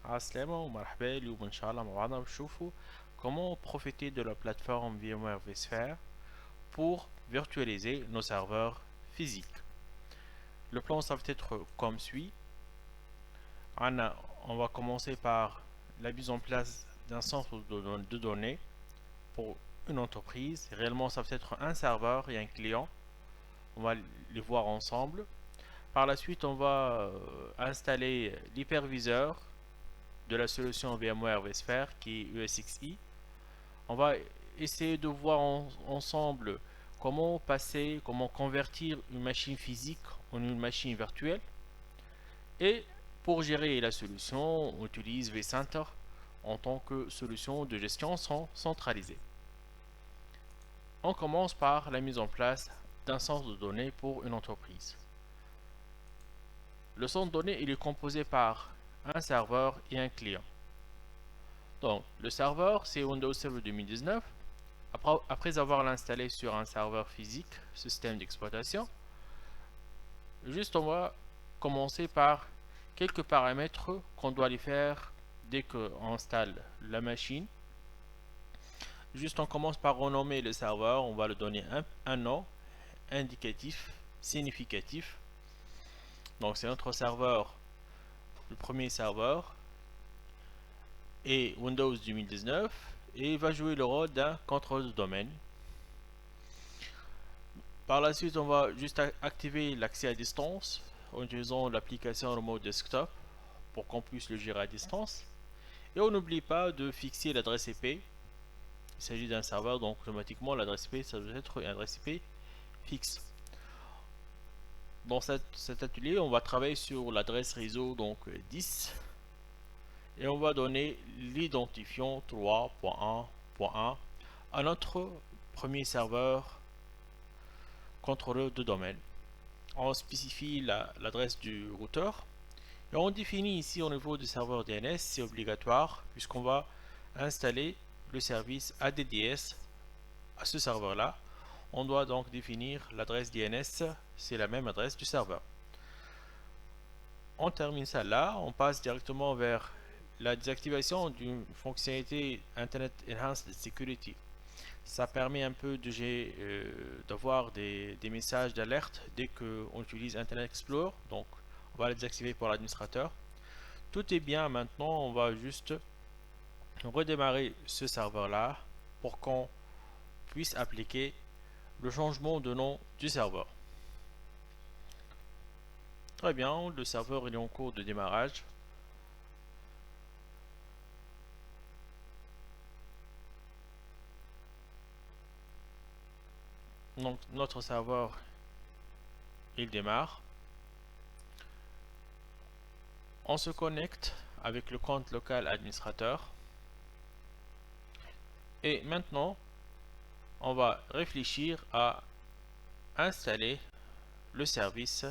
عسلامة ومرحبا. اليوم إن شاء الله مع بعضنا بنشوفوا comment profiter de la plateforme VMware vSphere pour virtualiser nos serveurs physiques. Le plan ça va être comme suit. On va commencer par la mise en place d'un centre de données pour une entreprise. Réellement ça va être un serveur et un client. On va les voir ensemble. Par la suite on va installer l'hyperviseur de la solution VMware vSphere qui est ESXi. On va essayer de voir ensemble comment convertir une machine physique en une machine virtuelle. Et pour gérer la solution, on utilise vCenter en tant que solution de gestion centralisée. On commence par la mise en place d'un centre de données pour une entreprise. Le centre de données il est composé par un serveur et un client. Donc, le serveur, c'est Windows Server 2019. Après avoir l'installé sur un serveur physique, système d'exploitation, juste on va commencer par quelques paramètres qu'on doit aller faire dès qu'on installe la machine. Juste on commence par renommer le serveur, on va le donner un nom indicatif, significatif. Donc c'est notre serveur, le premier serveur, et Windows 2019, et il va jouer le rôle d'un contrôleur de domaine. Par la suite, on va juste activer l'accès à distance en utilisant l'application Remote Desktop pour qu'on puisse le gérer à distance. Et on n'oublie pas de fixer l'adresse IP. Il s'agit d'un serveur, donc automatiquement l'adresse IP, ça doit être une adresse IP fixe. Dans cet atelier, on va travailler sur l'adresse réseau, donc 10. Et on va donner l'identifiant 3.1.1 à notre premier serveur contrôleur de domaine. On spécifie l'adresse du routeur et on définit ici au niveau du serveur DNS, c'est obligatoire puisqu'on va installer le service ADDS à ce serveur là. On doit donc définir l'adresse DNS, c'est la même adresse du serveur. On termine ça là, on passe directement vers la désactivation d'une fonctionnalité Internet Enhanced Security. Ça permet un peu d'avoir des messages d'alerte dès qu'on utilise Internet Explorer. Donc on va les désactiver pour l'administrateur. Tout est bien maintenant, on va juste redémarrer ce serveur là pour qu'on puisse appliquer le changement de nom du serveur. Très bien, le serveur est en cours de démarrage. Donc notre serveur il démarre. On se connecte avec le compte local administrateur. Et maintenant, on va réfléchir à installer le service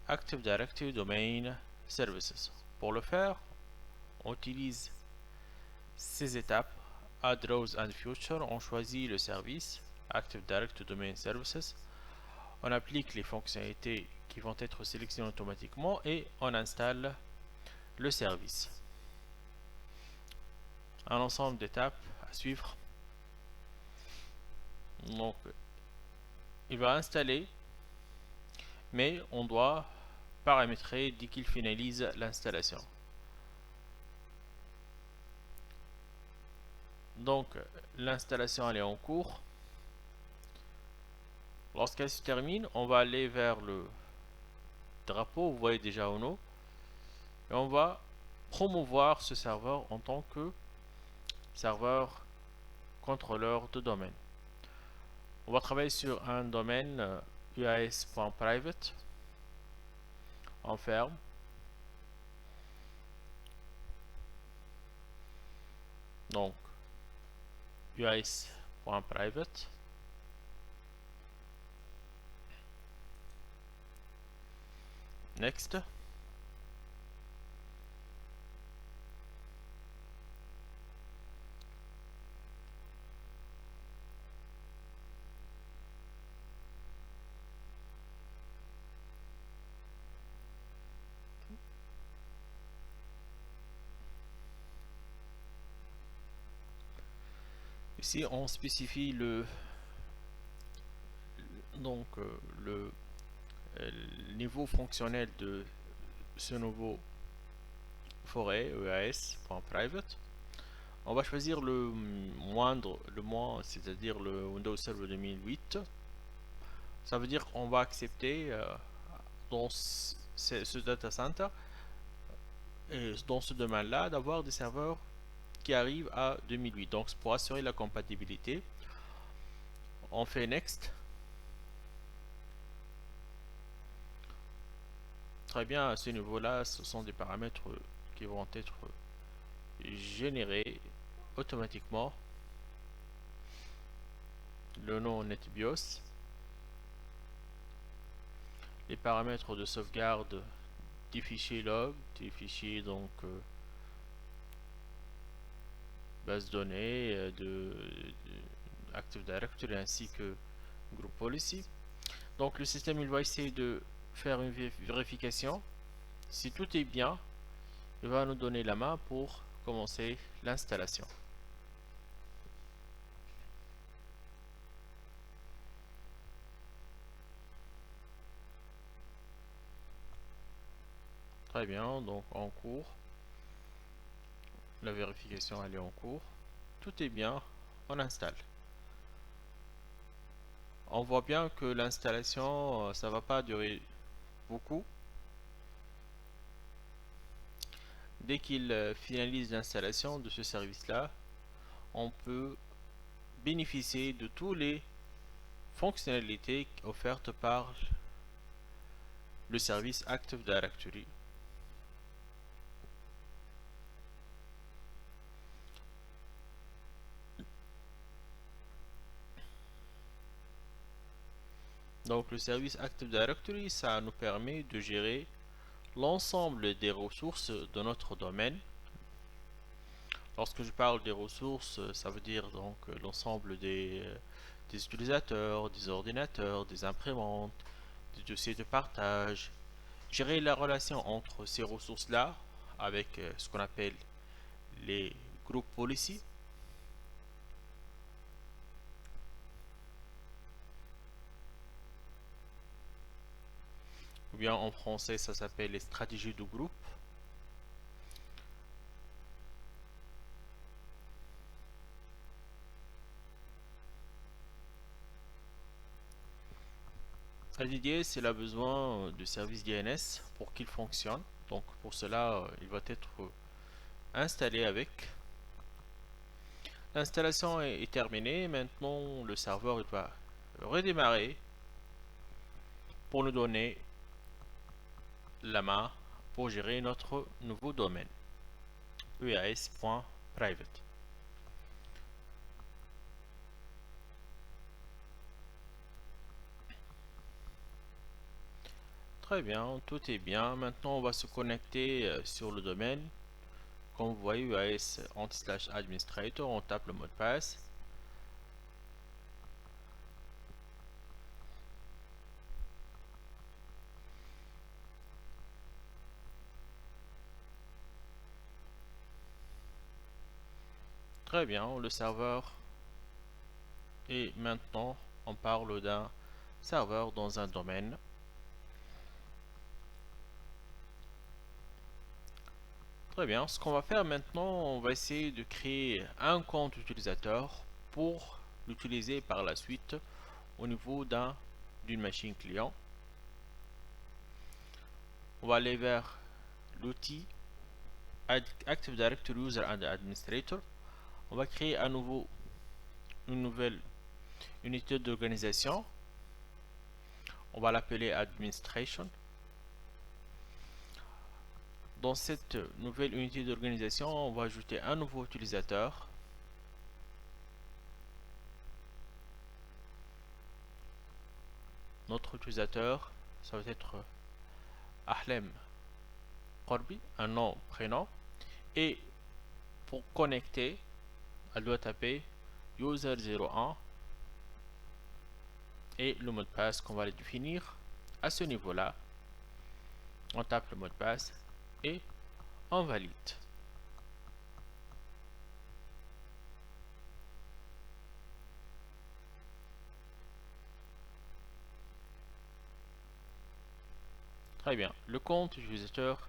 Active Directory Domain Services. Pour le faire, on utilise ces étapes Add Rows and Future. On choisit le service Active Directory Domain Services. On applique les fonctionnalités qui vont être sélectionnées automatiquement et on installe le service. Un ensemble d'étapes à suivre. Donc, il va installer, mais on doit paramétrer dès qu'il finalise l'installation. Donc, l'installation elle est en cours. Lorsqu'elle se termine, on va aller vers le drapeau, vous voyez déjà en haut, et on va promouvoir ce serveur en tant que serveur contrôleur de domaine. On va travailler sur un domaine uas.private. On ferme. Donc, uas.private. Next. Ici on spécifie le le niveau fonctionnel de ce nouveau forêt EAS.private. On va choisir le moins, c'est-à-dire le Windows Server 2008. Ça veut dire qu'on va accepter dans ce data center et dans ce domaine-là d'avoir des serveurs qui arrivent à 2008. Donc pour assurer la compatibilité, on fait Next. Très bien, à ce niveau-là, ce sont des paramètres qui vont être générés automatiquement. Le nom NetBIOS, les paramètres de sauvegarde des fichiers log, des fichiers donc base données de Active Directory ainsi que Group Policy. Donc le système il va essayer de faire une vérification. Si tout est bien, il va nous donner la main pour commencer l'installation. Très bien, donc en cours. La vérification elle est en cours. Tout est bien, on installe. On voit bien que l'installation ça va pas durer beaucoup. Dès qu'il finalise l'installation de ce service là, on peut bénéficier de toutes les fonctionnalités offertes par le service Active Directory. Donc le service Active Directory, ça nous permet de gérer l'ensemble des ressources de notre domaine. Lorsque je parle des ressources, ça veut dire donc l'ensemble des utilisateurs, des ordinateurs, des imprimantes, des dossiers de partage. Gérer la relation entre ces ressources-là avec ce qu'on appelle les group policy. Ou bien en français ça s'appelle les stratégies de groupe. LDDS il a besoin de service DNS pour qu'il fonctionne. Donc pour cela il va être installé avec. L'installation est terminée. Maintenant le serveur il va redémarrer pour nous donner la main pour gérer notre nouveau domaine EAS.private. Très bien, tout est bien. Maintenant on va se connecter sur le domaine. Comme vous voyez, EAS /administrator, on tape le mot de passe. Très bien, le serveur. Et maintenant, on parle d'un serveur dans un domaine. Très bien, ce qu'on va faire maintenant, on va essayer de créer un compte utilisateur pour l'utiliser par la suite au niveau d'une machine client. On va aller vers l'outil Active Directory User and Administrator. On va créer à nouveau une nouvelle unité d'organisation. On va l'appeler Administration. Dans cette nouvelle unité d'organisation, on va ajouter un nouveau utilisateur. Notre utilisateur, ça va être Ahlem Corby, un nom, prénom. Et pour connecter, elle doit taper user01 et le mot de passe qu'on va le définir à ce niveau-là. On tape le mot de passe et on valide. Très bien, le compte utilisateur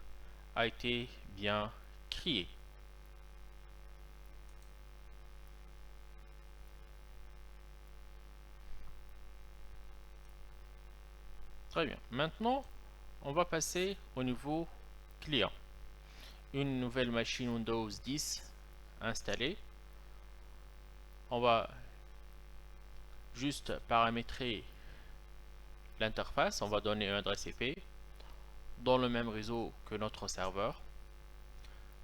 a été bien créé. Très bien, maintenant on va passer au niveau client. Une nouvelle machine Windows 10 installée. On va juste paramétrer l'interface. On va donner une adresse IP dans le même réseau que notre serveur.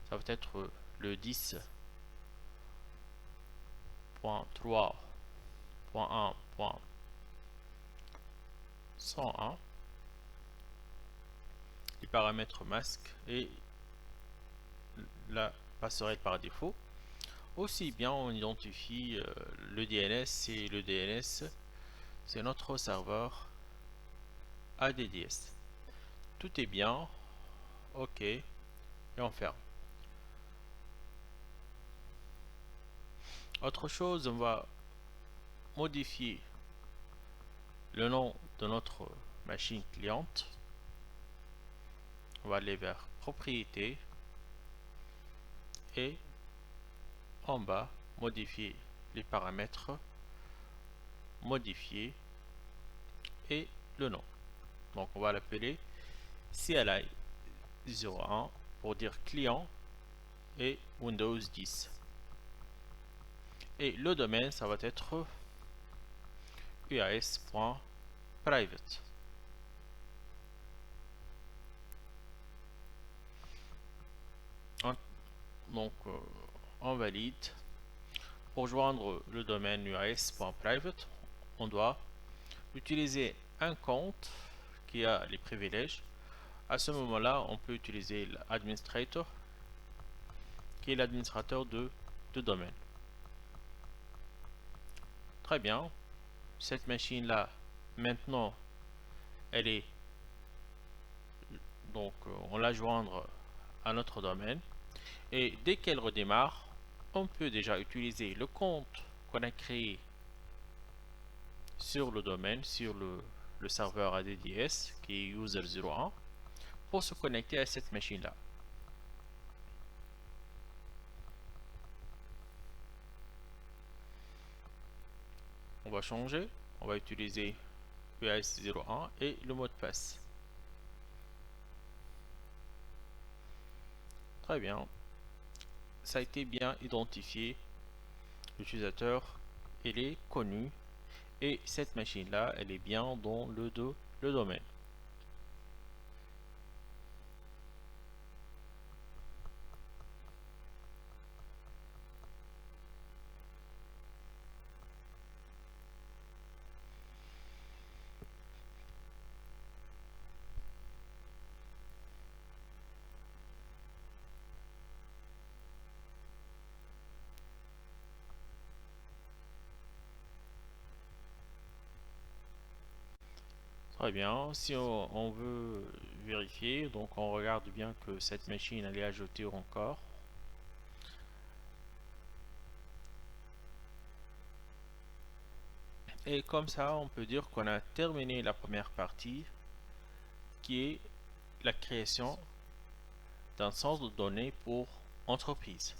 Ça va être le 10.3.1.101. Les paramètres masque et la passerelle par défaut. Aussi bien on identifie le DNS, et le DNS c'est notre serveur ADDS. Tout est bien, ok, et on ferme. Autre chose, on va modifier le nom de notre machine cliente. On va aller vers propriétés et en bas modifier les paramètres, modifier et le nom. Donc on va l'appeler CLI 01 pour dire client et Windows 10. Et le domaine, ça va être uas.private. Donc on valide. Pour joindre le domaine uas.private, on doit utiliser un compte qui a les privilèges. À ce moment-là, on peut utiliser l'administrator, qui est l'administrateur de domaine. Très bien. Cette machine-là, maintenant, elle est donc on la joindre à notre domaine. Et dès qu'elle redémarre, on peut déjà utiliser le compte qu'on a créé sur le domaine, sur le serveur ADDS qui est user01 pour se connecter à cette machine là. On va changer, on va utiliser uas01 et le mot de passe. Très bien, ça a été bien identifié, l'utilisateur il est connu et cette machine là elle est bien dans le domaine. Très bien, si on veut vérifier, donc on regarde bien que cette machine elle est ajoutée encore. Et comme ça, on peut dire qu'on a terminé la première partie qui est la création d'un centre de données pour entreprise.